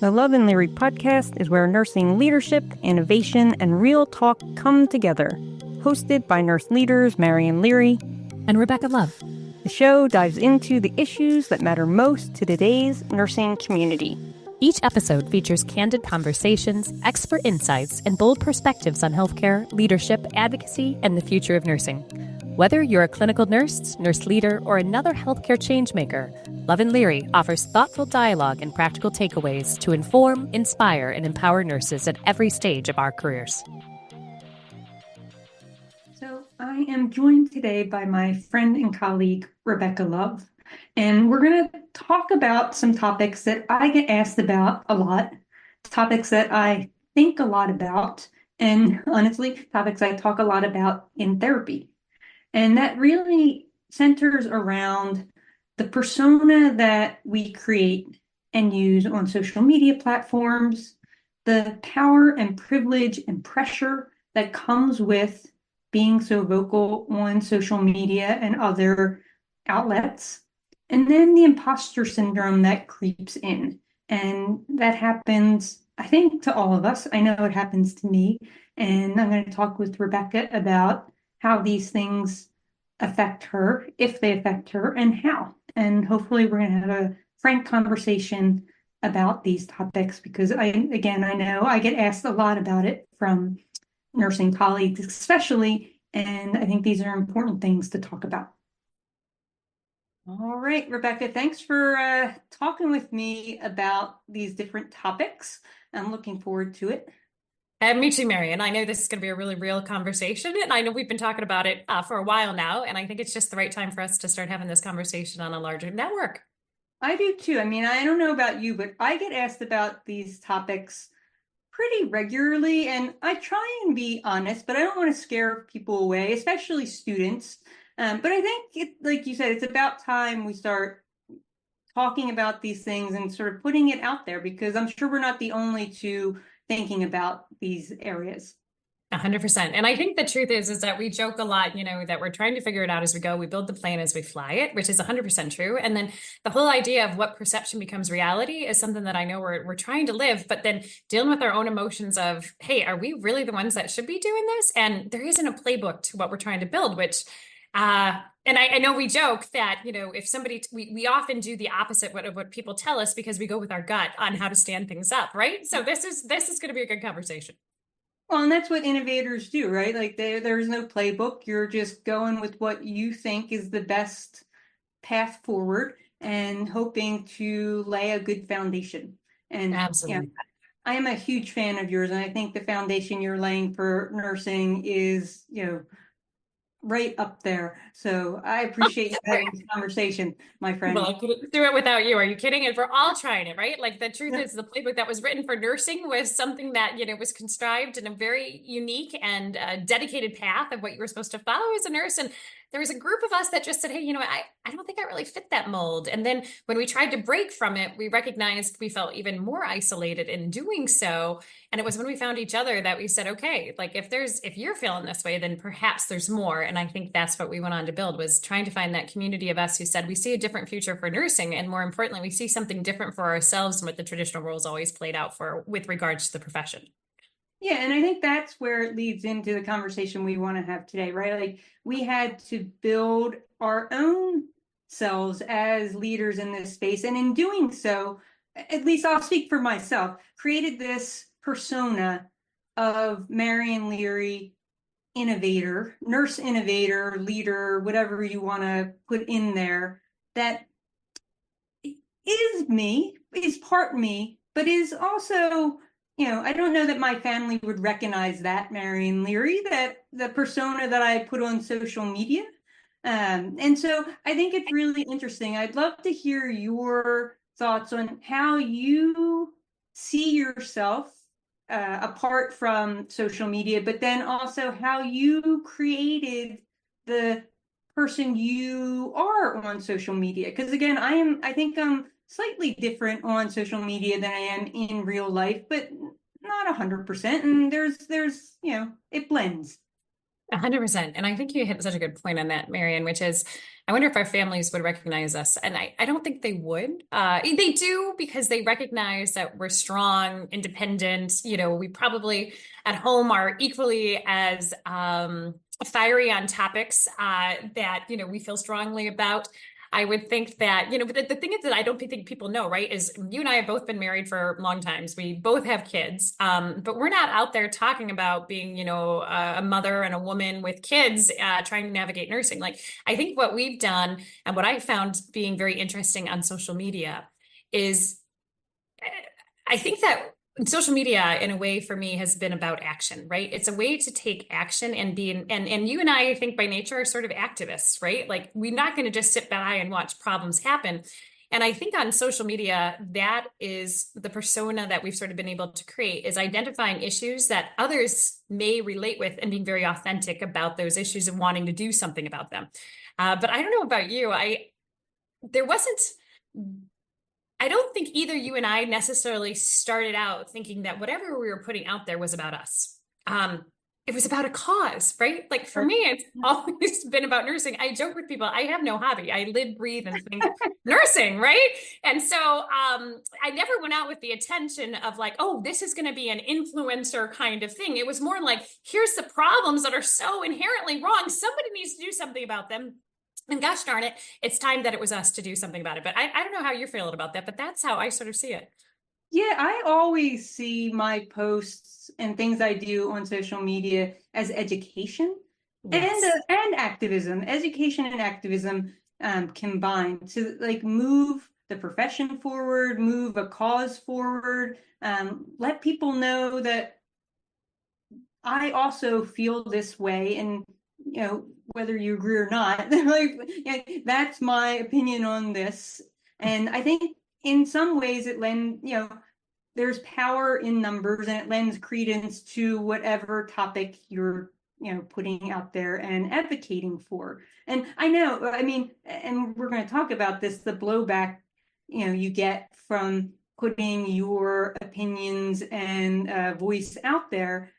The Love and Leary podcast is where nursing leadership, innovation, and real talk come together. Hosted by nurse leaders Mary and Leary and Rebecca Love. The show dives into the issues that matter most to today's nursing community. Each episode features candid conversations, expert insights, and bold perspectives on healthcare, leadership, advocacy, and the future of nursing. Whether you're a clinical nurse, nurse leader, or another healthcare changemaker, Love and Leary offers thoughtful dialogue and practical takeaways to inform, inspire, and empower nurses at every stage of our careers. So I am joined today by my friend and colleague, Rebecca Love, and we're going to talk about some topics that I get asked about a lot, topics that I think a lot about, and honestly, topics I talk a lot about in therapy. And that really centers around the persona that we create and use on social media platforms, the power and privilege and pressure that comes with being so vocal on social media and other outlets, and then the imposter syndrome that creeps in. And that happens, I think, to all of us. I know it happens to me. And I'm going to talk with Rebecca about how these things affect her, if they affect her, and how. And hopefully we're going to have a frank conversation about these topics, because I know I get asked a lot about it from nursing colleagues especially, and I think these are important things to talk about. All right, Rebecca, thanks for talking with me about these different topics. I'm looking forward to it. Me too, Mary. And I know this is going to be a really real conversation. And I know we've been talking about it for a while now. And I think it's just the right time for us to start having this conversation on a larger network. I do too. I mean, I don't know about you, but I get asked about these topics pretty regularly. And I try and be honest, but I don't want to scare people away, especially students. But I think, like you said, it's about time we start talking about these things and sort of putting it out there, because I'm sure we're not the only two thinking about these areas. 100%. And I think the truth is that we joke a lot, that we're trying to figure it out as we go. We build the plane as we fly it, which is 100% true. And then the whole idea of what perception becomes reality is something that I know we're trying to live, but then dealing with our own emotions of, hey, are we really the ones that should be doing this? And there isn't a playbook to what we're trying to build, which and I know we joke that, if somebody, we often do the opposite of what people tell us, because we go with our gut on how to stand things up, right? So this is going to be a good conversation. Well, and that's what innovators do, right? Like there's no playbook. You're just going with what you think is the best path forward and hoping to lay a good foundation. And absolutely. I am a huge fan of yours, and I think the foundation you're laying for nursing is, right up there. So I appreciate you having this conversation, my friend. Well, I couldn't do it without you. Are you kidding? And we're all trying it, right? Like the truth is the playbook that was written for nursing was something that, was contrived in a very unique and dedicated path of what you were supposed to follow as a nurse. And there was a group of us that just said, hey, I don't think I really fit that mold. And then when we tried to break from it, we recognized we felt even more isolated in doing so. And it was when we found each other that we said, okay, like if you're feeling this way, then perhaps there's more. And I think that's what we went on to build, was trying to find that community of us who said, we see a different future for nursing. And more importantly, we see something different for ourselves than what the traditional roles always played out for with regards to the profession. Yeah, and I think that's where it leads into the conversation we want to have today, right? Like we had to build our own selves as leaders in this space. And in doing so, at least I'll speak for myself, created this persona of Marion Leary, innovator, nurse innovator, leader, whatever you want to put in there, that is me, is part me, but is also, I don't know that my family would recognize that Marion Leary, that the persona that I put on social media. And so I think it's really interesting. I'd love to hear your thoughts on how you see yourself apart from social media, but then also how you created the person you are on social media. Because again, I think I'm slightly different on social media than I am in real life, but not 100%. And there's, it blends. 100%. And I think you hit such a good point on that, Marion, which is I wonder if our families would recognize us. And I don't think they would. They do because they recognize that we're strong, independent. We probably at home are equally as fiery on topics that we feel strongly about. I would think that, but the thing is that I don't think people know, right? Is you and I have both been married for long times. We both have kids, but we're not out there talking about being, a mother and a woman with kids trying to navigate nursing. Like, I think what we've done and what I found being very interesting on social media is I think that social media in a way for me has been about action, right? It's a way to take action and and you and I think by nature are sort of activists, right? Like we're not going to just sit by and watch problems happen. And I think on social media, that is the persona that we've sort of been able to create is identifying issues that others may relate with and being very authentic about those issues and wanting to do something about them. But I don't know about you. There wasn't I don't think either you and I necessarily started out thinking that whatever we were putting out there was about us. It was about a cause, right? Like for me, it's always been about nursing. I joke with people, I have no hobby. I live, breathe, and think nursing, right? And so I never went out with the intention of like, oh, this is going to be an influencer kind of thing. It was more like, here's the problems that are so inherently wrong. Somebody needs to do something about them. And gosh darn it, it's time that it was us to do something about it. But I don't know how you're feeling about that, but that's how I sort of see it. Yeah, I always see my posts and things I do on social media as education Yes. and activism, education and activism combined to like move the profession forward, move a cause forward, let people know that I also feel this way, and whether you agree or not, like that's my opinion on this. And I think in some ways it lends, there's power in numbers, and it lends credence to whatever topic you're, putting out there and advocating for. And I know, I mean, and we're going to talk about this, the blowback, you get from putting your opinions and voice out there.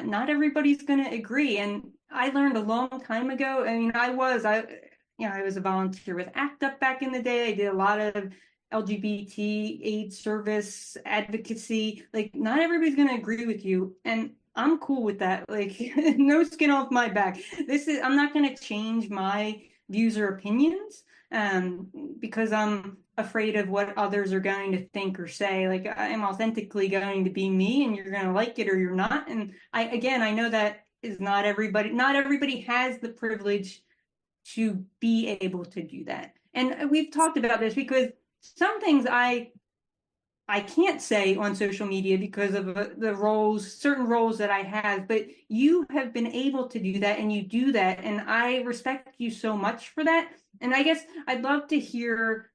Not everybody's going to agree. And I learned a long time ago. I mean, I was a volunteer with ACT UP back in the day. I did a lot of LGBT AIDS service advocacy. Like, not everybody's going to agree with you. And I'm cool with that. Like, no skin off my back. I'm not going to change my views or opinions because I'm afraid of what others are going to think or say. Like, I am authentically going to be me, and you're going to like it or you're not. And I know that is not everybody has the privilege to be able to do that. And we've talked about this because some things I can't say on social media because of certain roles that I have, but you have been able to do that and you do that. And I respect you so much for that. And I guess I'd love to hear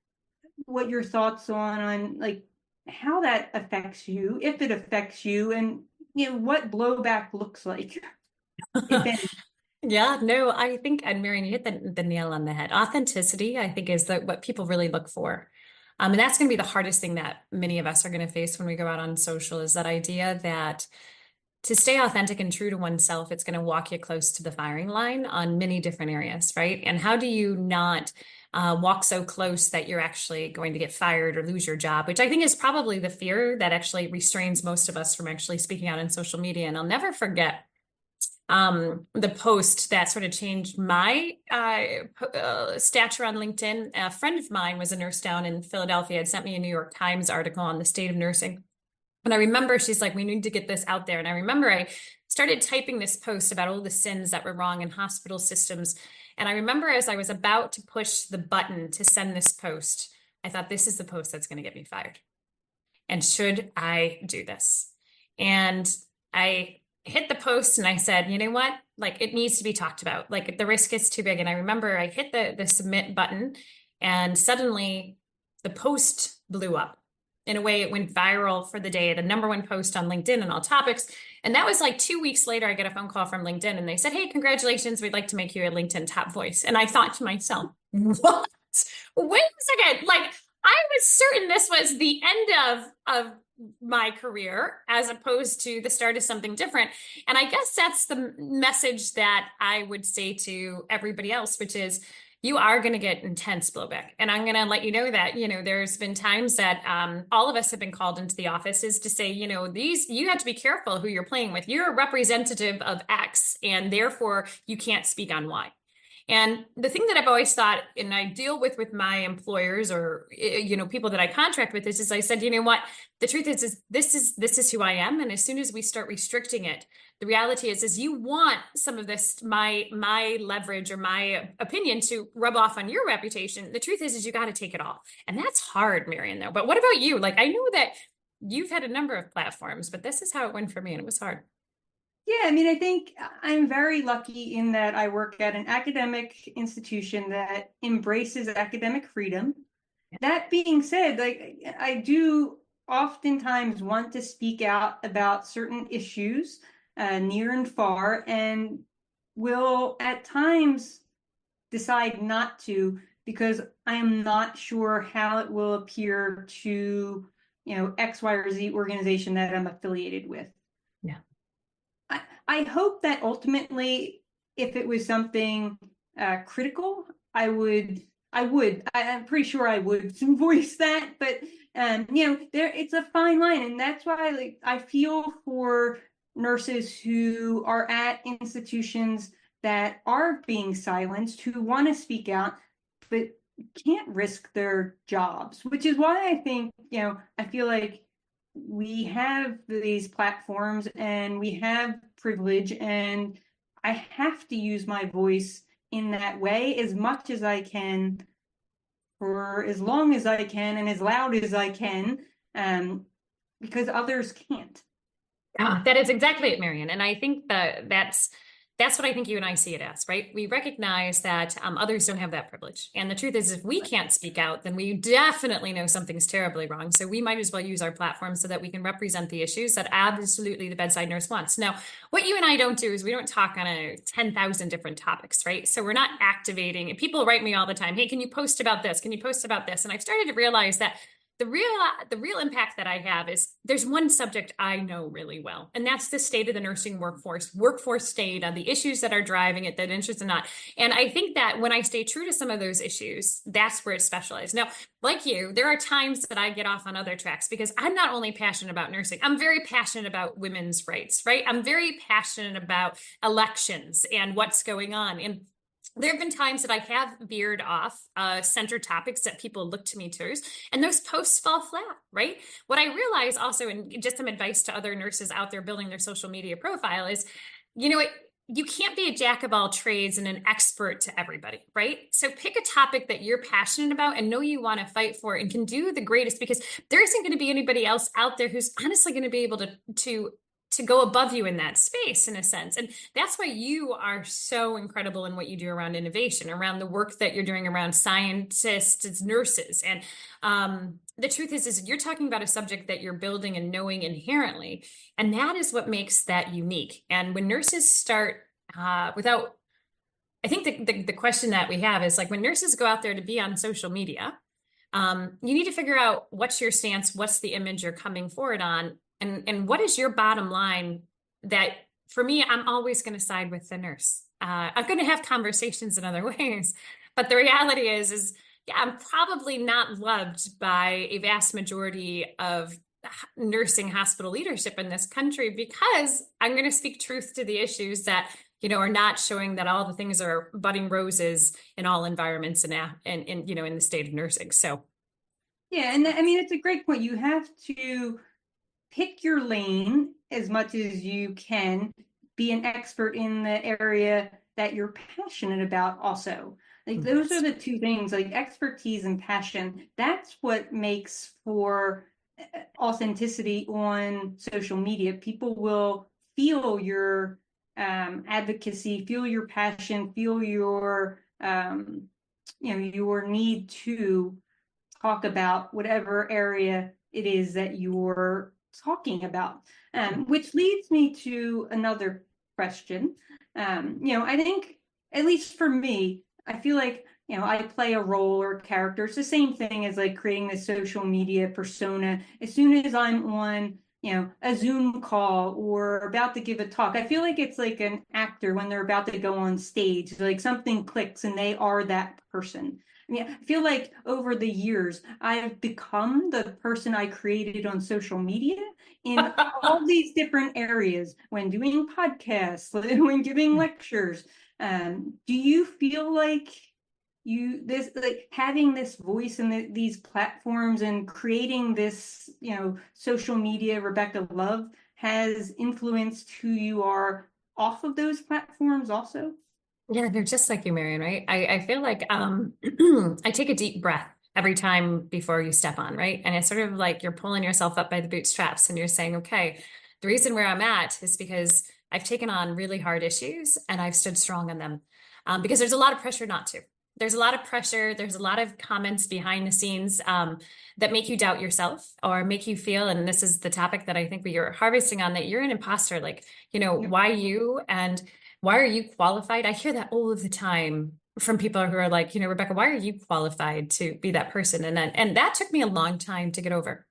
what your thoughts on like how that affects you, if it affects you, and what blowback looks like, if any. Yeah, no, I think, and Marion, you hit the nail on the head. Authenticity, I think, is what people really look for. And that's going to be the hardest thing that many of us are going to face when we go out on social is that idea that to stay authentic and true to oneself, it's going to walk you close to the firing line on many different areas, right? And how do you not walk so close that you're actually going to get fired or lose your job, which I think is probably the fear that actually restrains most of us from actually speaking out on social media. And I'll never forget the post that sort of changed my stature on LinkedIn. A friend of mine was a nurse down in Philadelphia, had sent me a New York Times article on the state of nursing. And I remember she's like, we need to get this out there. And I remember I started typing this post about all the sins that were wrong in hospital systems. And I remember as I was about to push the button to send this post, I thought, this is the post that's going to get me fired. And should I do this? And I hit the post and I said, you know what? Like it needs to be talked about. Like the risk is too big. And I remember I hit the submit button and suddenly the post blew up. In a way, it went viral for the day, the #1 post on LinkedIn and all topics. And that was like 2 weeks later, I get a phone call from LinkedIn and they said, hey, congratulations. We'd like to make you a LinkedIn top voice. And I thought to myself, what? Wait a second. Like, I was certain this was the end of my career as opposed to the start of something different. And I guess that's the message that I would say to everybody else, which is you are going to get intense blowback. And I'm going to let you know that, there's been times that all of us have been called into the offices to say, you have to be careful who you're playing with. You're a representative of X, and therefore you can't speak on Y. And the thing that I've always thought, and I deal with my employers or people that I contract with, is I said, you know what, the truth is this is who I am, and as soon as we start restricting it, the reality is you want some of this my leverage or my opinion to rub off on your reputation. The truth is you got to take it all, and that's hard, Marion. Though, but what about you? Like I know that you've had a number of platforms, but this is how it went for me, and it was hard. Yeah, I mean, I think I'm very lucky in that I work at an academic institution that embraces academic freedom. That being said, like I do oftentimes want to speak out about certain issues, near and far, and will at times decide not to because I am not sure how it will appear to, X, Y, or Z organization that I'm affiliated with. Yeah. I hope that ultimately, if it was something critical, I'm pretty sure I would voice that. But it's a fine line, and that's why, like, I feel for nurses who are at institutions that are being silenced, who want to speak out, but can't risk their jobs. Which is why I think, I feel like we have these platforms and we have privilege, and I have to use my voice in that way as much as I can for as long as I can and as loud as I can, because others can't. Yeah, that is exactly it, Marion. And I think that's what I think you and I see it as, right? We recognize that others don't have that privilege. And the truth is, if we can't speak out, then we definitely know something's terribly wrong. So we might as well use our platform so that we can represent the issues that absolutely the bedside nurse wants. Now, what you and I don't do is we don't talk on 10,000 different topics, right? So we're not activating. People write me all the time, hey, can you post about this? Can you post about this? And I've started to realize that the real impact that I have is there's one subject I know really well, and that's the state of the nursing workforce state, the issues that are driving it, that interest or not. And I think that when I stay true to some of those issues, that's where it's specialized. Now, like you, there are times that I get off on other tracks because I'm not only passionate about nursing, I'm very passionate about women's rights, right? I'm very passionate about elections and what's going on. And there have been times that I have veered off center topics that people look to me to, and those posts fall flat, right? What I realize also, and just some advice to other nurses out there building their social media profile is, you can't be a jack of all trades and an expert to everybody, right? So pick a topic that you're passionate about and know you want to fight for and can do the greatest, because there isn't going to be anybody else out there who's honestly going to be able to go above you in that space, in a sense. And that's why you are so incredible in what you do around innovation, around the work that you're doing around scientists, nurses. And the truth is you're talking about a subject that you're building and knowing inherently. And that is what makes that unique. And when nurses start without, I think the question that we have is like, when nurses go out there to be on social media, you need to figure out what's your stance, what's the image you're coming forward on, and what is your bottom line. That for me, I'm always going to side with the nurse. I'm going to have conversations in other ways, but the reality is yeah, I'm probably not loved by a vast majority of nursing hospital leadership in this country, because I'm going to speak truth to the issues that are not showing that all the things are budding roses in all environments and in the state of nursing. So Yeah, and I mean, it's a great point. You have to pick your lane as much as you can, be an expert in the area that you're passionate about also. Like those are the two things, like expertise and passion. That's what makes for authenticity on social media. People will feel your advocacy, feel your passion, feel your your need to talk about whatever area it is that you're talking about. Which leads me to another question. I think, at least for me, I feel like I play a role or character. It's the same thing as like creating this social media persona. As soon as I'm on, a Zoom call or about to give a talk, I feel like it's like an actor when they're about to go on stage, like something clicks and they are that person. I feel like over the years, I've become the person I created on social media in all these different areas when doing podcasts, when giving lectures. Do you feel like this like having this voice in these platforms and creating this, social media, Rebecca Love, has influenced who you are off of those platforms also? Yeah, they're just like you, Marion, right? I feel like I take a deep breath every time before you step on, right? And it's sort of like you're pulling yourself up by the bootstraps and you're saying, okay, the reason where I'm at is because I've taken on really hard issues and I've stood strong on them. Because there's a lot of pressure not to. There's a lot of pressure. There's a lot of comments behind the scenes that make you doubt yourself or make you feel, and this is the topic that I think we are harvesting on, that you're an imposter. Like, Yep. why you? And why are you qualified? I hear that all of the time from people who are like, Rebecca, why are you qualified to be that person? And that took me a long time to get over.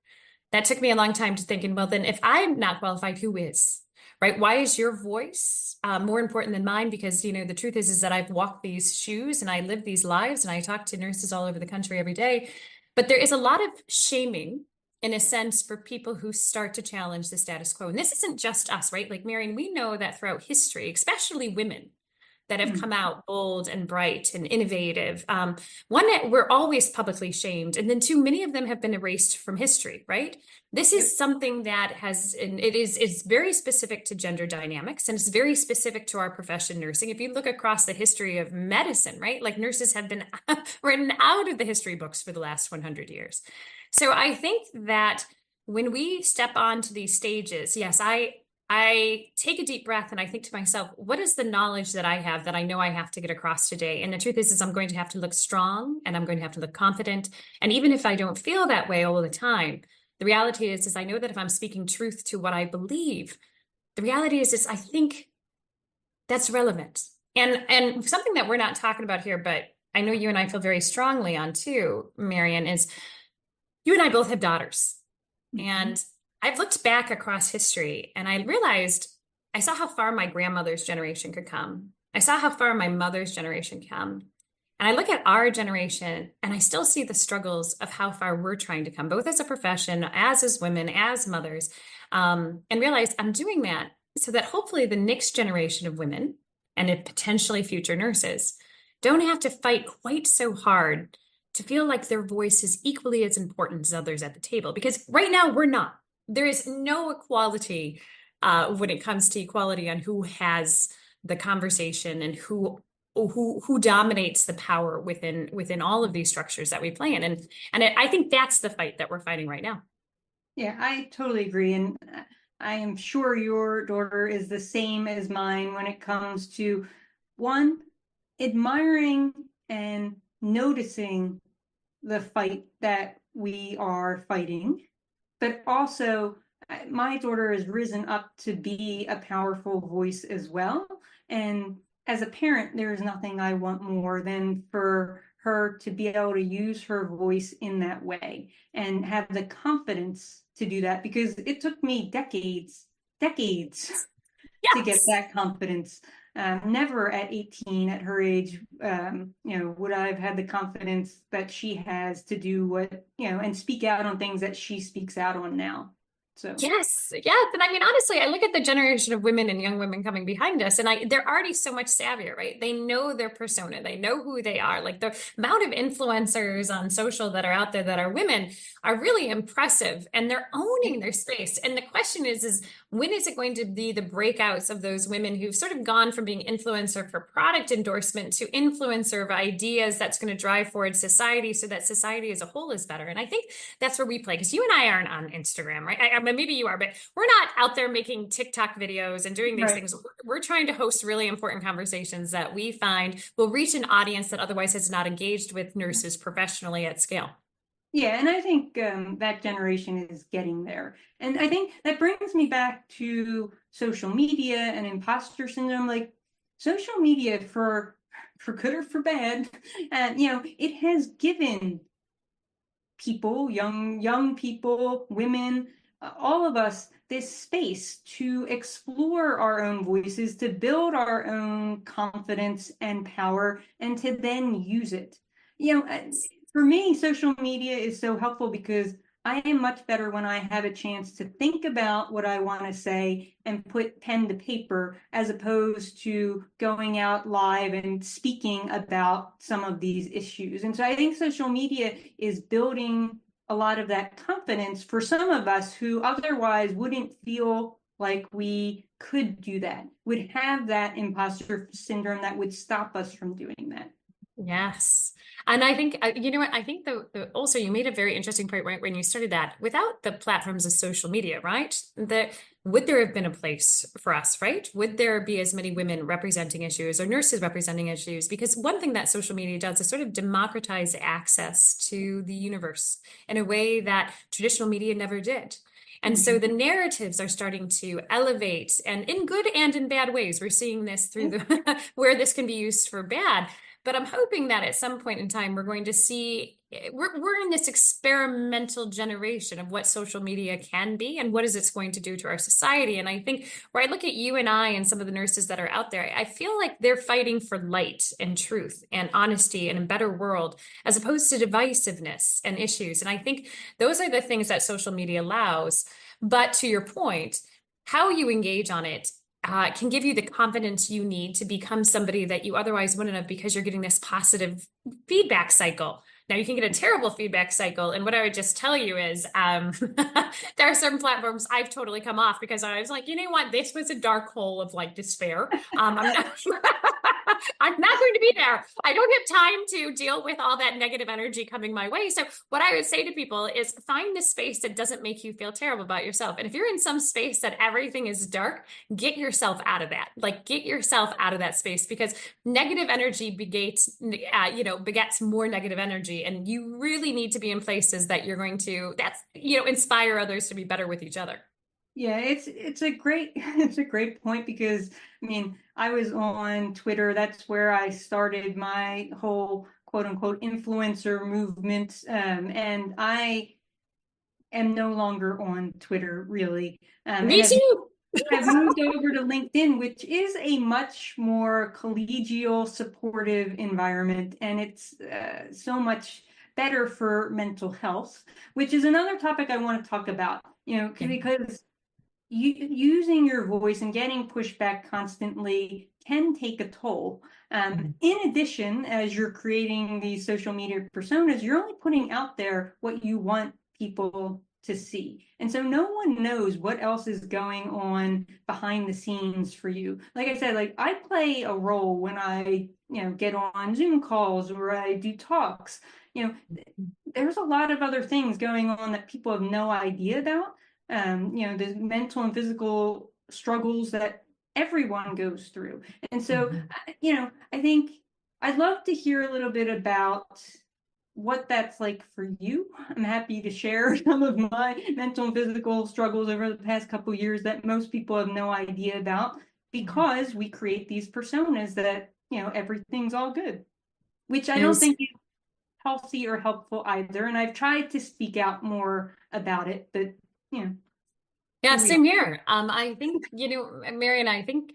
That took me a long time to thinking, well, then if I'm not qualified, who is? Right? Why is your voice more important than mine? Because the truth is that I've walked these shoes and I live these lives and I talk to nurses all over the country every day. But there is a lot of shaming in a sense for people who start to challenge the status quo. And this isn't just us, right? Like Marion, we know that throughout history, especially women that have come Mm. out bold and bright and innovative. One, that we're always publicly shamed, and then two, many of them have been erased from history. Right? This Yep. is something that has, and it's very specific to gender dynamics, and it's very specific to our profession, nursing. If you look across the history of medicine, right, like nurses have been written out of the history books for the last 100 years. So I think that when we step onto these stages, yes, I take a deep breath and I think to myself, what is the knowledge that I have that I know I have to get across today? And the truth is I'm going to have to look strong and I'm going to have to look confident. And even if I don't feel that way all the time, the reality is I know that if I'm speaking truth to what I believe, the reality is I think that's relevant. And something that we're not talking about here, but I know you and I feel very strongly on too, Marian, is you and I both have daughters. Mhm. And I've looked back across history and I realized I saw how far my grandmother's generation could come. I saw how far my mother's generation come. And I look at our generation and I still see the struggles of how far we're trying to come, both as a profession, as women, as mothers, and realize I'm doing that so that hopefully the next generation of women and if potentially future nurses don't have to fight quite so hard to feel like their voice is equally as important as others at the table. Because right now we're not. There is no equality when it comes to equality on who has the conversation and who dominates the power within all of these structures that we play in. And I think that's the fight that we're fighting right now. Yeah, I totally agree. And I am sure your daughter is the same as mine when it comes to one, admiring and noticing the fight that we are fighting, but also my daughter has risen up to be a powerful voice as well. And as a parent, there is nothing I want more than for her to be able to use her voice in that way and have the confidence to do that because it took me decades to get Yes. that confidence. Never at 18, at her age, would I have had the confidence that she has to do what, and speak out on things that she speaks out on now. So, Yes, yes. And I mean, honestly, I look at the generation of women and young women coming behind us, and they're already so much savvier, right? They know their persona, they know who they are. Like the amount of influencers on social that are out there that are women are really impressive, and they're owning their space. And the question is when is it going to be the breakouts of those women who've sort of gone from being influencer for product endorsement to influencer of ideas that's going to drive forward society so that society as a whole is better? And I think that's where we play because you and I aren't on Instagram, right? I mean, maybe you are, but we're not out there making TikTok videos and doing these right. things. We're trying to host really important conversations that we find will reach an audience that otherwise has not engaged with nurses professionally at scale. Yeah, and I think that generation is getting there. And I think that brings me back to social media and imposter syndrome. Like social media for for good or for bad, and it has given people, young people, women, all of us, this space to explore our own voices, to build our own confidence and power, and to then use it. For me, social media is so helpful because I am much better when I have a chance to think about what I want to say and put pen to paper as opposed to going out live and speaking about some of these issues. And so I think social media is building a lot of that confidence for some of us who otherwise wouldn't feel like we could do that, would have that imposter syndrome that would stop us from doing that. Yes. And I think, you know what, I think also you made a very interesting point right when you started that without the platforms of social media, right? That would there have been a place for us, right? Would there be as many women representing issues or nurses representing issues? Because one thing that social media does is sort of democratize access to the universe in a way that traditional media never did. And so the Mhm. narratives are starting to elevate, and in good and in bad ways. We're seeing this through the where this can be used for bad. But I'm hoping that at some point in time, we're going to see we're in this experimental generation of what social media can be and what is it's going to do to our society. And I think where I look at you and I and some of the nurses that are out there, I feel like they're fighting for light and truth and honesty and a better world as opposed to divisiveness and issues. And I think those are the things that social media allows. But to your point, how you engage on it can give you the confidence you need to become somebody that you otherwise wouldn't have because you're getting this positive feedback cycle. Now you can get a terrible feedback cycle. And what I would just tell you is there are certain platforms I've totally come off because I was like, you know what? This was a dark hole of like despair. I'm not I'm not going to be there. I don't have time to deal with all that negative energy coming my way. So what I would say to people is find the space that doesn't make you feel terrible about yourself. And if you're in some space that everything is dark, get yourself out of that. Like get yourself out of that space because negative energy begets more negative energy. And you really need to be in places that you're going to, inspire others to be better with each other. Yeah, it's a great it's a great point because I was on Twitter. That's where I started my whole quote unquote influencer movement. And I am no longer on Twitter really. And Me too. have moved over to LinkedIn, which is a much more collegial, supportive environment, and it's so much better for mental health, which is another topic I want to talk about. Because using your voice and getting pushback constantly can take a toll. In addition, as you're creating these social media personas, you're only putting out there what you want people to see. And so no one knows what else is going on behind the scenes for you. Like I said, like I play a role when I, get on Zoom calls or I do talks. You know, there's a lot of other things going on that people have no idea about. The mental and physical struggles that everyone goes through. And so, Mhm. I think I'd love to hear a little bit about what that's like for you. I'm happy to share some of my mental and physical struggles over the past couple of years that most people have no idea about because we create these personas that, everything's all good, which I don't There's think healthy or helpful either. And I've tried to speak out more about it, but you know, Yeah, here we same are. here. I think, Marion, I think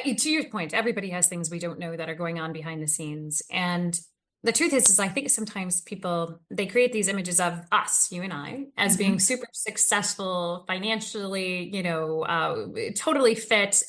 to your point, everybody has things we don't know that are going on behind the scenes. And the truth is I think sometimes people they create these images of us, you and I, as being Mhm. super successful financially, totally fit,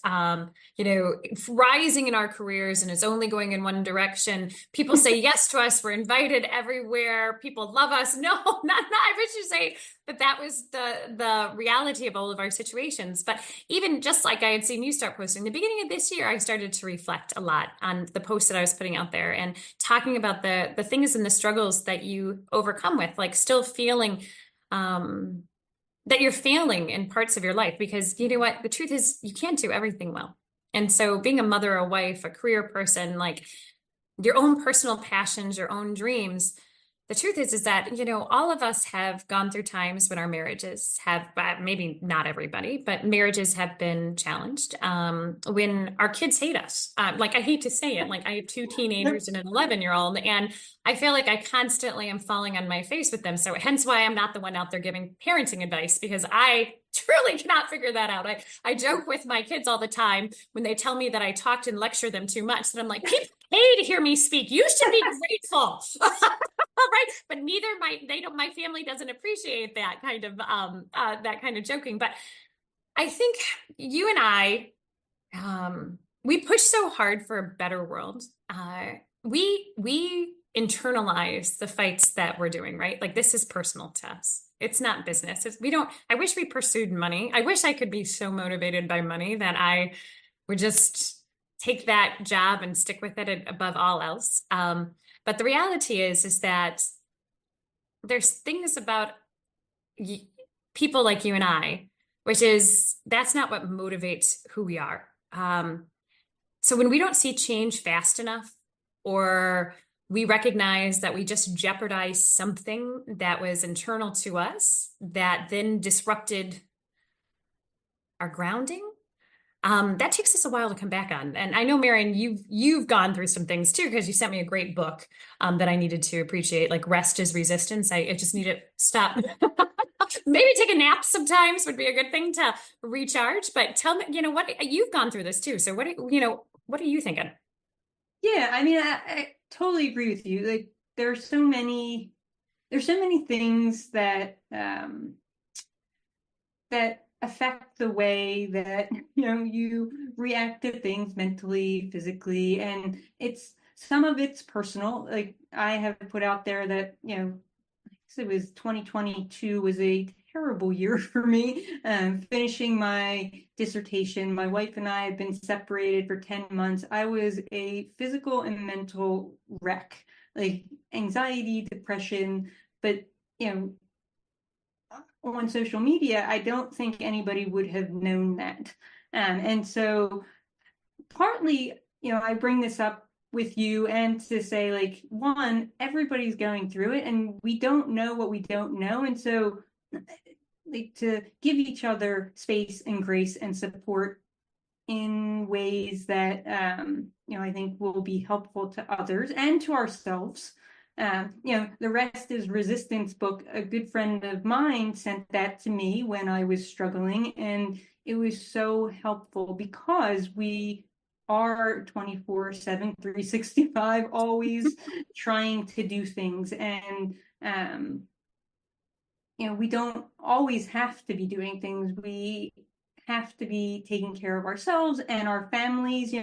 rising in our careers, and it's only going in one direction. People say yes to us. We're invited everywhere. People love us. No, not. I wish you say that was the reality of all of our situations. But even just like I had seen you start posting, the beginning of this year, I started to reflect a lot on the posts that I was putting out there and talking about the things and the struggles that you overcome with, like still feeling that you're failing in parts of your life. Because you know what? The truth is you can't do everything well. And so being a mother, a wife, a career person, like your own personal passions, your own dreams, the truth is that, all of us have gone through times when our marriages have, maybe not everybody, but marriages have been challenged. When our kids hate us. Like, I hate to say it, like, I have two teenagers and an 11-year-old, and I feel like I constantly am falling on my face with them. So hence why I'm not the one out there giving parenting advice, because I truly cannot figure that out. I joke with my kids all the time when they tell me that I talked and lecture them too much, that I'm like, people pay to hear me speak. You should be grateful. Right, but neither my family doesn't appreciate that kind of joking. But I think you and I, we push so hard for a better world. We internalize the fights that we're doing, right? Like, this is personal to us. It's not business. We don't. I wish we pursued money. I wish I could be so motivated by money that I would just take that job and stick with it above all else. But the reality is that there's things about people like you and I, which is that's not what motivates who we are. So when we don't see change fast enough, or we recognize that we just jeopardized something that was internal to us that then disrupted our grounding, that takes us a while to come back on. And I know, Marion, you've gone through some things too, because you sent me a great book that I needed to appreciate, like Rest is Resistance. I just need to stop. Maybe take a nap sometimes would be a good thing to recharge. But tell me, what you've gone through this too. So what are you thinking? Yeah, I mean, I totally agree with you. Like, there's so many things that that affect the way that you react to things mentally, physically, and some of it's personal. Like, I have put out there that it was 2022 was a terrible year for me. Finishing my dissertation, my wife and I had been separated for 10 months. I was a physical and mental wreck, like anxiety, depression. But you know, on social media, I don't think anybody would have known that. And so partly, I bring this up with you and to say, like, one, everybody's going through it and we don't know what we don't know. And so, like, to give each other space and grace and support in ways that, I think will be helpful to others and to ourselves. The Rest is Resistance book, a good friend of mine sent that to me when I was struggling, and it was so helpful because we are 24/7, 365, always trying to do things. And, we don't always have to be doing things. We have to be taking care of ourselves and our families.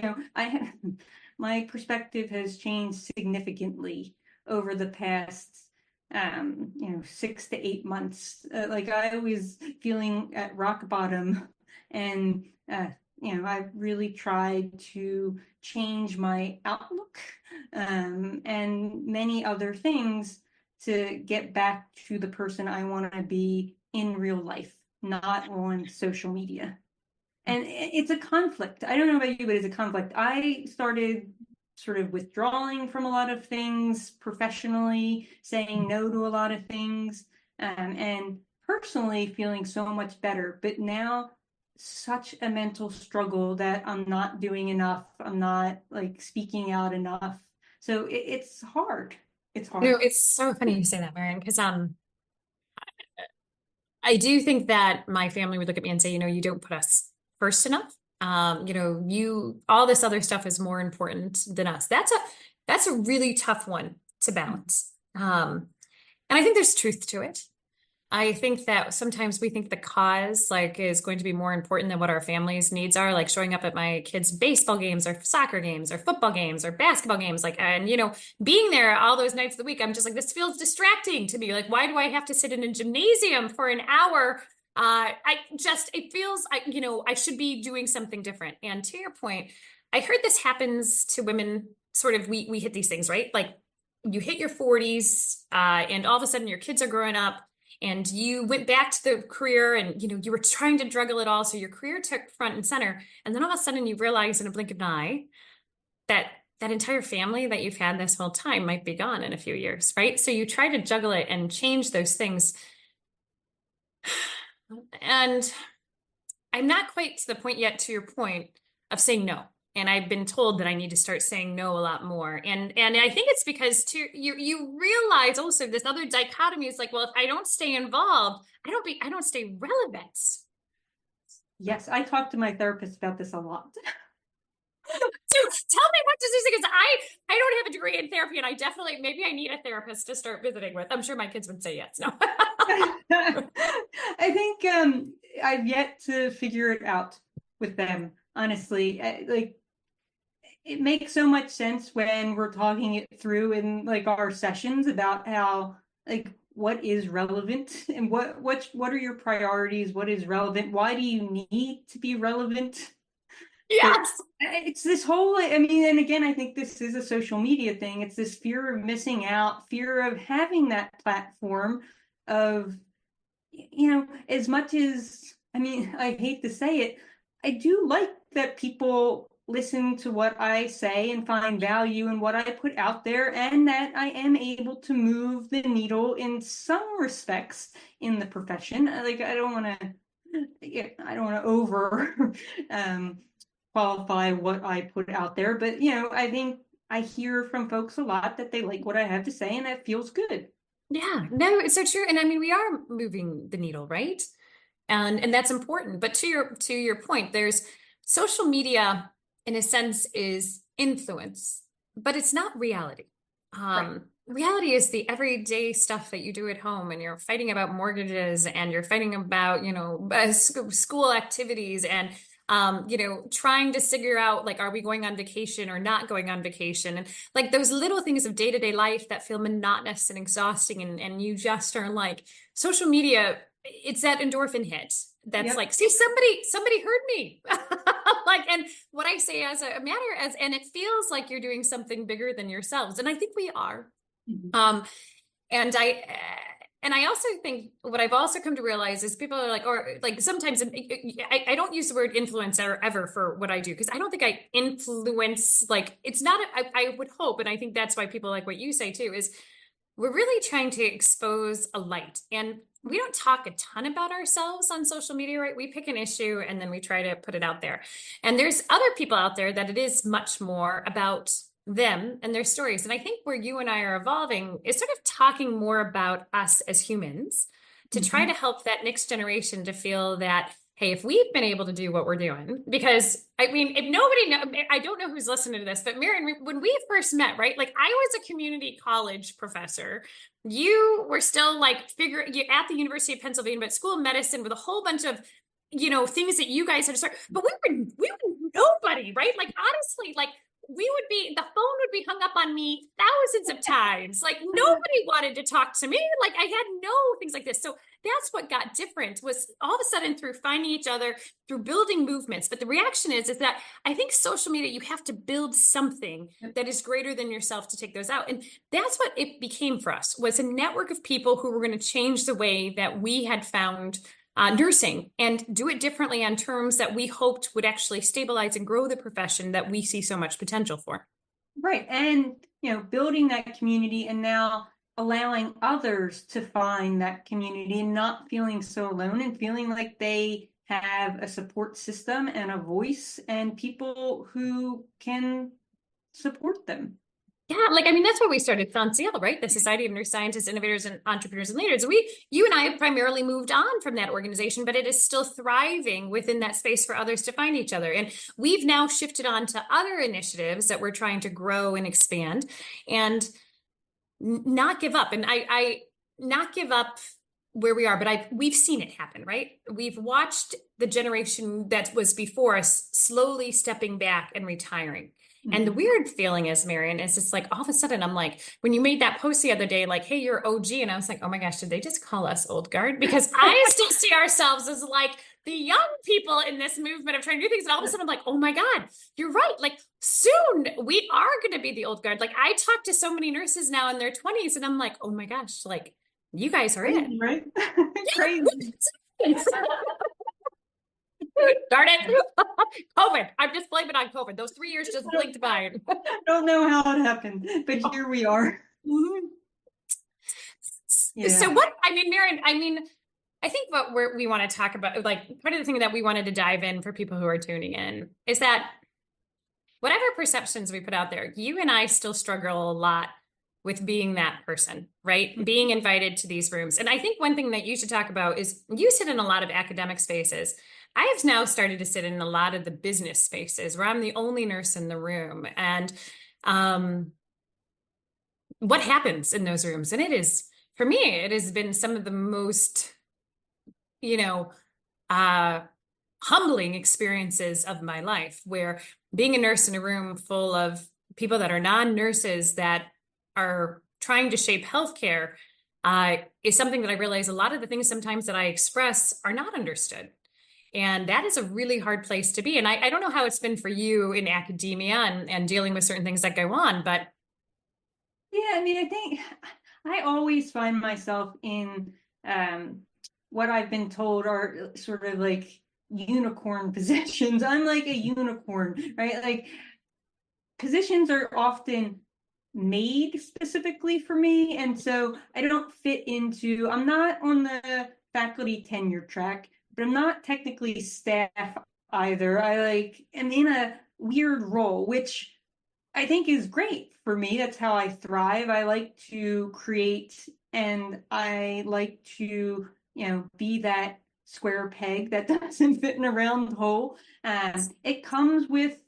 My perspective has changed significantly over the past 6 to 8 months. Like, I was feeling at rock bottom, and I've really tried to change my outlook, and many other things to get back to the person I want to be in real life, not on social media. And it's a conflict. I don't know about you, but it's a conflict. I started sort of withdrawing from a lot of things professionally, saying no to a lot of things, and personally feeling so much better. But now, such a mental struggle that I'm not doing enough. I'm not, like, speaking out enough. So it's hard. It's hard. It's so funny you say that, Marion, because I do think that my family would look at me and say, you don't put us first enough. All this other stuff is more important than us. That's a really tough one to balance. And I think there's truth to it. I think that sometimes we think the cause, like, is going to be more important than what our family's needs are, like showing up at my kids' baseball games or soccer games or football games or basketball games, like, and being there all those nights of the week. I'm just like, this feels distracting to me. Like, why do I have to sit in a gymnasium for an hour? It feels, I should be doing something different. And to your point, I heard this happens to women. Sort of, we hit these things, right? Like, you hit your 40s, and all of a sudden your kids are growing up, and you went back to the career, and you were trying to juggle it all, so your career took front and center, and then all of a sudden you realize in a blink of an eye that that entire family that you've had this whole time might be gone in a few years, right? So you try to juggle it and change those things. And I'm not quite to the point yet, to your point, of saying no. And I've been told that I need to start saying no a lot more. And I think it's because too you realize also this other dichotomy is like, well, if I don't stay involved, I don't stay relevant. Yes, I talk to my therapist about this a lot. So tell me what disease because I don't have a degree in therapy and I definitely maybe I need a therapist to start visiting with. I'm sure my kids would say yes. No. I think I've yet to figure it out with them, honestly. Like it makes so much sense when we're talking it through in like our sessions about how like what is relevant and what are your priorities, what is relevant, why do you need to be relevant? But Yes. it's this whole, I mean, and again, I think this is a social media thing. It's this fear of missing out, fear of having that platform of, as much as, I mean, I hate to say it, I do like that people listen to what I say and find value in what I put out there, and that I am able to move the needle in some respects in the profession. Like, I don't want to over qualify what I put out there, but I think I hear from folks a lot that they like what I have to say, and that feels good. Yeah, no, it's so true. And I mean, we are moving the needle, right? And that's important. But to your point, there's social media in a sense is influence, but it's not reality. Right. Reality is the everyday stuff that you do at home, and you're fighting about mortgages, and you're fighting about, school activities, and trying to figure out like, are we going on vacation or not going on vacation? And like those little things of day-to-day life that feel monotonous and exhausting, and you just are like, social media, it's that endorphin hit that's Yep. like, see, somebody heard me. Like, and what I say as a matter as, and it feels like you're doing something bigger than yourselves. And I think we are. Mhm. Um, and I also think what I've also come to realize is people are like, or like sometimes I don't use the word influencer ever for what I do because I don't think I influence, like it's not, I would hope, and I think that's why people like what you say too, is we're really trying to expose a light. And we don't talk a ton about ourselves on social media, right? We pick an issue and then we try to put it out there. And there's other people out there that it is much more about them and their stories. And I think where you and I are evolving is sort of talking more about us as humans to try to Mhm. help that next generation to feel that, hey, if we've been able to do what we're doing, because I mean, if nobody know, I don't know who's listening to this, but Marion, when we first met, right? Like I was a community college professor. You were still like you at the University of Pennsylvania, but school of medicine with a whole bunch of, things that you guys had to start. But we were nobody, right? Like honestly, like the phone would be hung up on me thousands of times. Like nobody wanted to talk to me. Like I had no things like this. So that's what got different was all of a sudden through finding each other, through building movements. But the reaction is that I think social media, you have to build something Yep. that is greater than yourself to take those out. And that's what it became for us was a network of people who were going to change the way that we had found nursing and do it differently on terms that we hoped would actually stabilize and grow the profession that we see so much potential for. Right. And, building that community and now allowing others to find that community and not feeling so alone and feeling like they have a support system and a voice and people who can support them. Yeah, like I mean, that's why we started SONSIEL, right? The Society of Nurse Scientists, Innovators, and Entrepreneurs and Leaders. You and I have primarily moved on from that organization, but it is still thriving within that space for others to find each other. And we've now shifted on to other initiatives that we're trying to grow and expand and not give up. And I not give up where we are, but we've seen it happen, right? We've watched the generation that was before us slowly stepping back and retiring. And the Mhm. weird feeling is, Marion, is it's like all of a sudden I'm like, when you made that post the other day, like, hey, you're OG. And I was like, oh my gosh, did they just call us old guard? Because I still see ourselves as like the young people in this movement of trying to do things. And all of a sudden I'm like, oh my God, you're right. Like soon we are going to be the old guard. Like I talk to so many nurses now in their 20s and I'm like, oh my gosh, like you guys are it. Crazy, right? Yeah, Crazy. Darn it. COVID. I'm just blaming it on COVID. Those 3 years just blinked by. I don't know how it happened, but here we are. Mhm. So Yeah. what, I mean, Maren, I think what we want to talk about, like part of the thing that we wanted to dive in for people who are tuning in is that whatever perceptions we put out there, you and I still struggle a lot with being that person, right? Being invited to these rooms. And I think one thing that you should talk about is you sit in a lot of academic spaces. I have now started to sit in a lot of the business spaces where I'm the only nurse in the room. And um, what happens in those rooms? And it is, for me, it has been some of the most, you know, uh, humbling experiences of my life, where being a nurse in a room full of people that are non-nurses that are trying to shape healthcare is something that I realize a lot of the things sometimes that I express are not understood. And that is a really hard place to be. And I don't know how it's been for you in academia and dealing with certain things that go on, but Yeah, I mean, I think I always find myself in um, what I've been told are sort of like unicorn positions. I'm like a unicorn, right? Like positions are often made specifically for me. And so I don't fit into, I'm not on the faculty tenure track, but I'm not technically staff either. I like am in a weird role, which I think is great for me. That's how I thrive. I like to create and I like to, be that square peg that doesn't fit in a round hole. It comes with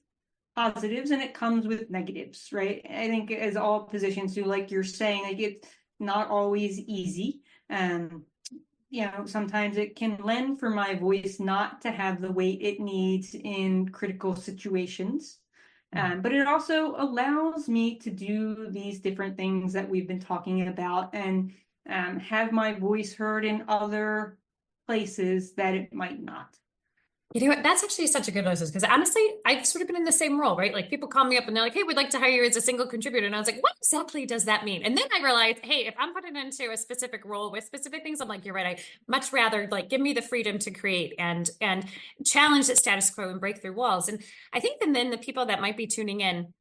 positives and it comes with negatives, right? I think as all positions do, like you're saying, like it's not always easy. Um, sometimes it can lend for my voice not to have the weight it needs in critical situations. But it also allows me to do these different things that we've been talking about and have my voice heard in other places that it might not. you know what? That's actually such a good list because honestly, I've sort of been in the same role, right? Like people call me up and they're like, "Hey, we'd like to hire you as a single contributor," and I was like, "What exactly does that mean?" And then I realized, hey, if I'm put into a specific role with specific things, I'm like, "You're right. I much rather like give me the freedom to create and challenge the status quo and break through walls." And I think then the people that might be tuning in,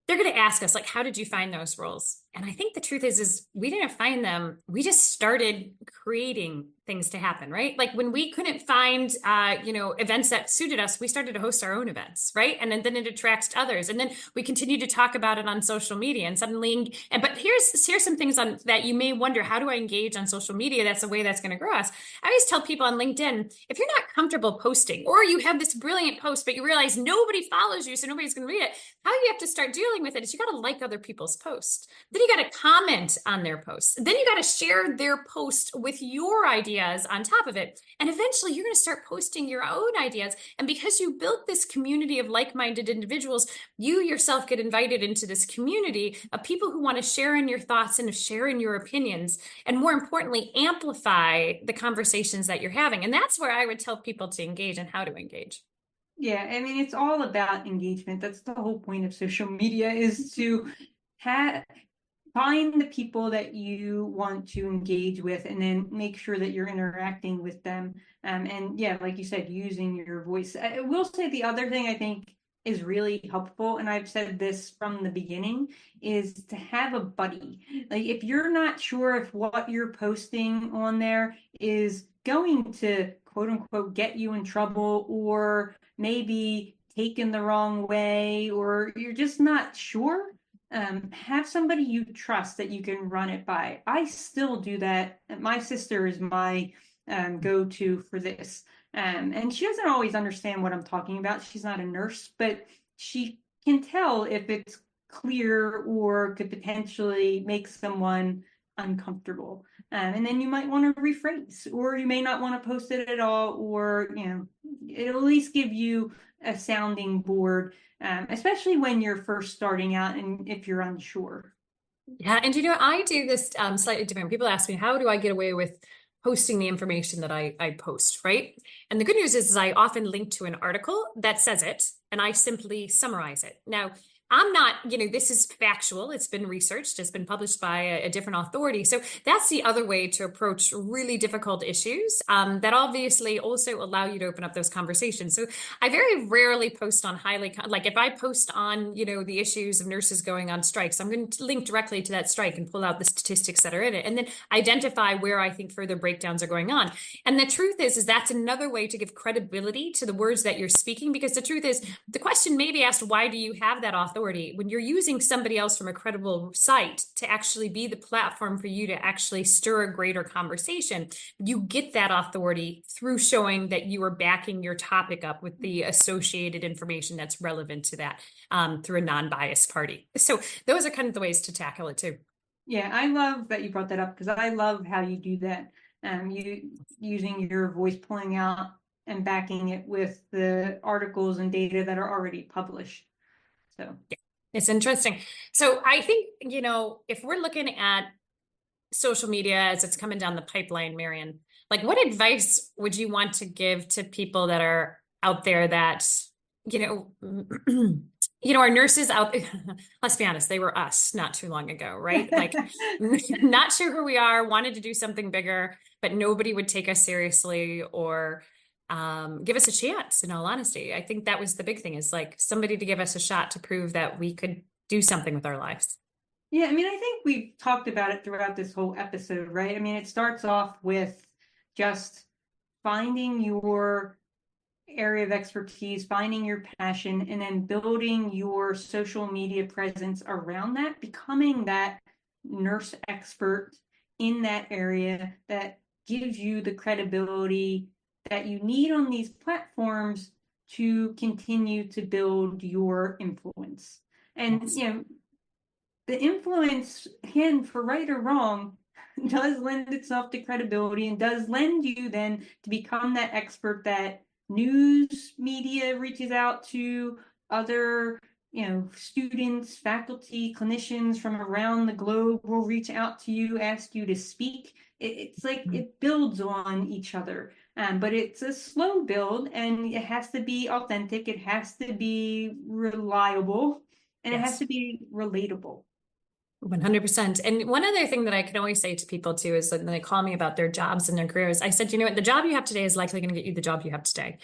they're going to ask us like, how did you find those roles? And I think the truth is we didn't find them. We just started creating things to happen, right? Like when we couldn't find events that suited us, we started to host our own events, right? And then it attracts others, and then we continue to talk about it on social media, and suddenly but here's some things on that you may wonder, how do I engage on social media? That's a way that's going to grow us. I always tell people on LinkedIn, if you're not comfortable posting, or you have this brilliant post but you realize nobody follows you, so nobody's going to read it, how you have to start dealing with it is you got to like other people's posts, then you got to comment on their posts, then you got to share their post with your ideas on top of it, and eventually you're going to start posting your own ideas. And because you built this community of like-minded individuals, you yourself get invited into this community of people who want to share in your thoughts and share in your opinions, and more importantly, amplify the conversations that you're having. And that's where I would tell people to engage and how to engage. Yeah, I mean, it's all about engagement. That's the whole point of social media is to have find the people that you want to engage with and then make sure that you're interacting with them. And yeah, like you said, using your voice. I will say the other thing I think is really helpful, and I've said this from the beginning, is to have a buddy. Like if you're not sure if what you're posting on there is going to quote unquote get you in trouble or maybe taken the wrong way, or you're just not sure, have somebody you trust that you can run it by. I still do that. My sister is my go-to for this. And she doesn't always understand what I'm talking about. She's not a nurse, but she can tell if it's clear or could potentially make someone uncomfortable. And then you might want to rephrase, or you may not want to post it at all, or, it'll at least give you a sounding board, especially when you're first starting out and if you're unsure. Yeah, and I do this slightly different. People ask me, how do I get away with posting the information that I post, right? And the good news is I often link to an article that says it, and I simply summarize it. Now, I'm not, this is factual. It's been researched, it's been published by a different authority. So that's the other way to approach really difficult issues that obviously also allow you to open up those conversations. So I very rarely post on like if I post on, the issues of nurses going on strikes, I'm going to link directly to that strike and pull out the statistics that are in it and then identify where I think further breakdowns are going on. And the truth is that's another way to give credibility to the words that you're speaking, because the truth is the question may be asked, why do you have that authority? When you're using somebody else from a credible site to actually be the platform for you to actually stir a greater conversation, you get that authority through showing that you are backing your topic up with the associated information that's relevant to that through a non-biased party. So those are kind of the ways to tackle it too. Yeah, I love that you brought that up because I love how you do that. Using your voice, pulling out and backing it with the articles and data that are already published. So yeah, it's interesting. So I think, if we're looking at social media as it's coming down the pipeline, Marion, like what advice would you want to give to people that are out there that, you know, our nurses out there, let's be honest, they were us not too long ago, right? Like not sure who we are, wanted to do something bigger, but nobody would take us seriously or give us a chance, in all honesty. I think that was the big thing, is like somebody to give us a shot to prove that we could do something with our lives. Yeah, I mean, I think we've talked about it throughout this whole episode, right? I mean, it starts off with just finding your area of expertise, finding your passion, and then building your social media presence around that, becoming that nurse expert in that area that gives you the credibility that you need on these platforms to continue to build your influence. And, Yes. the influence, again, for right or wrong, does lend itself to credibility and does lend you then to become that expert that news media reaches out to, other students, faculty, clinicians from around the globe will reach out to you, ask you to speak. It's like it builds on each other, but it's a slow build and it has to be authentic, it has to be reliable, and it has Yes. to be relatable. 100%. And one other thing that I can always say to people too is that when they call me about their jobs and their careers, I said, what, the job you have today is likely going to get you the job you have today.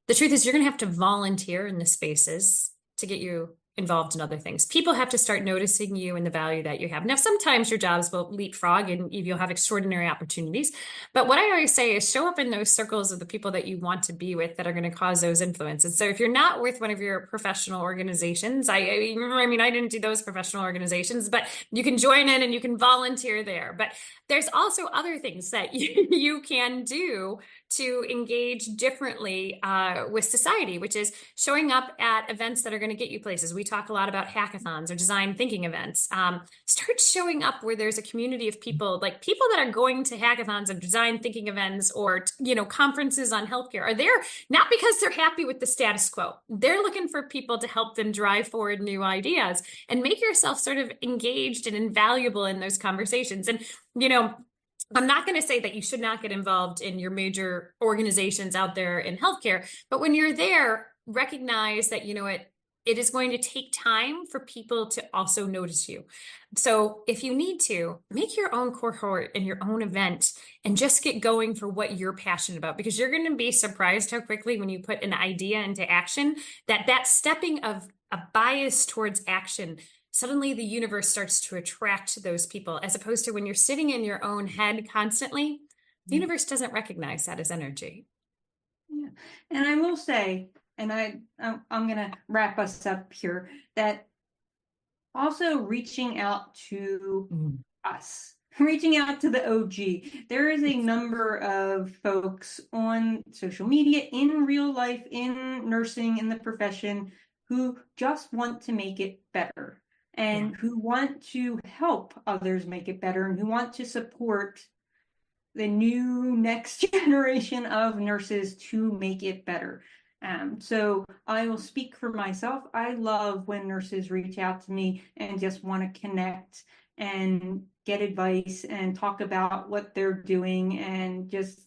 The truth is, you're going to have to volunteer in the spaces to get you involved in other things. People have to start noticing you and the value that you have. Now, sometimes your jobs will leapfrog and you'll have extraordinary opportunities. But what I always say is show up in those circles of the people that you want to be with that are going to cause those influences. So if you're not with one of your professional organizations, I mean, I didn't do those professional organizations, but you can join in and you can volunteer there. But there's also other things that you can do to engage differently with society, which is showing up at events that are going to get you places. We talk a lot about hackathons or design thinking events. Start showing up where there's a community of people, like people that are going to hackathons and design thinking events or, conferences on healthcare are there not because they're happy with the status quo. They're looking for people to help them drive forward new ideas, and make yourself sort of engaged and invaluable in those conversations. And, I'm not going to say that you should not get involved in your major organizations out there in healthcare, but when you're there, recognize that, it is going to take time for people to also notice you. So if you need to, make your own cohort and your own event and just get going for what you're passionate about, because you're going to be surprised how quickly when you put an idea into action, that stepping of a bias towards action, suddenly the universe starts to attract those people, as opposed to when you're sitting in your own head constantly, the universe doesn't recognize that as energy. Yeah. And I will say, and I'm going to wrap us up here, that also reaching out to us, reaching out to the OG. There is a number of folks on social media, in real life, in nursing, in the profession, who just want to make it better Yeah. and who want to help others make it better and who want to support the new next generation of nurses to make it better. So I will speak for myself. I love when nurses reach out to me and just want to connect and get advice and talk about what they're doing and just,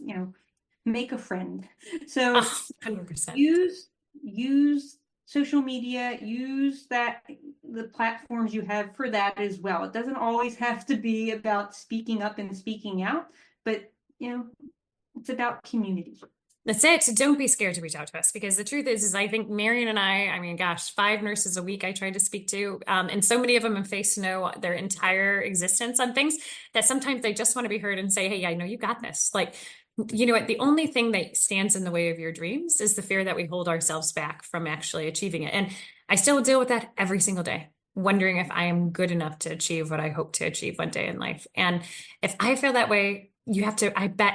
make a friend. So 100%. use social media, use the platforms you have for that as well. It doesn't always have to be about speaking up and speaking out, but it's about community. That's it. Don't be scared to reach out to us, because the truth is I think Marion and I mean, gosh, 5 nurses a week I try to speak to. And so many of them have faced no their entire existence on things that sometimes they just want to be heard and say, hey, I know you got this. Like, you know what? The only thing that stands in the way of your dreams is the fear that we hold ourselves back from actually achieving it. And I still deal with that every single day, wondering if I am good enough to achieve what I hope to achieve one day in life. And if I feel that way, you have to, I bet,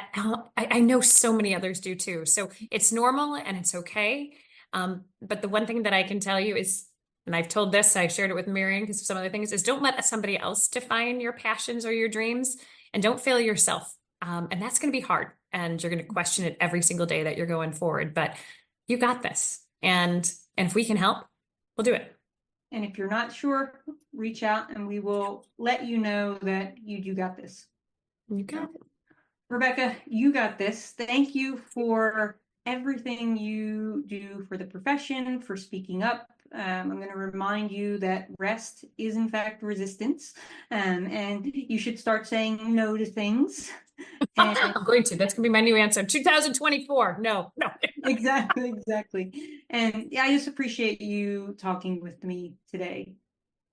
I know so many others do too. So it's normal and it's okay. But the one thing that I can tell you is, and I've told this, I shared it with Marion because of some other things, is don't let somebody else define your passions or your dreams, and don't fail yourself. And that's going to be hard. And you're going to question it every single day that you're going forward, but you got this. And if we can help, we'll do it. And if you're not sure, reach out and we will let you know that you do got this. You got it. Rebecca, you got this. Thank you for everything you do for the profession, for speaking up. I'm going to remind you that rest is in fact resistance, and you should start saying no to things. And I'm going to. That's going to be my new answer. 2024. No. exactly. And yeah, I just appreciate you talking with me today.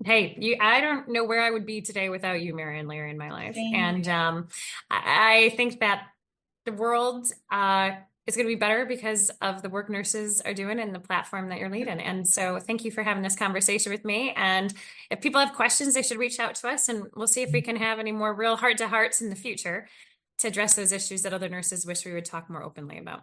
Hey, I don't know where I would be today without you, Mary and Larry, in my life. Same. And I think that the world is going to be better because of the work nurses are doing and the platform that you're leading. And so thank you for having this conversation with me. And if people have questions, they should reach out to us, and we'll see if we can have any more real heart-to-hearts in the future to address those issues that other nurses wish we would talk more openly about.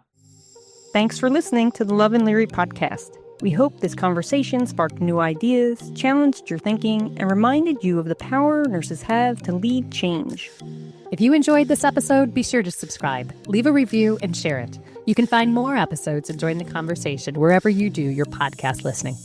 Thanks for listening to the Love and Leary podcast. We hope this conversation sparked new ideas, challenged your thinking, and reminded you of the power nurses have to lead change. If you enjoyed this episode, be sure to subscribe, leave a review, and share it. You can find more episodes and join the conversation wherever you do your podcast listening.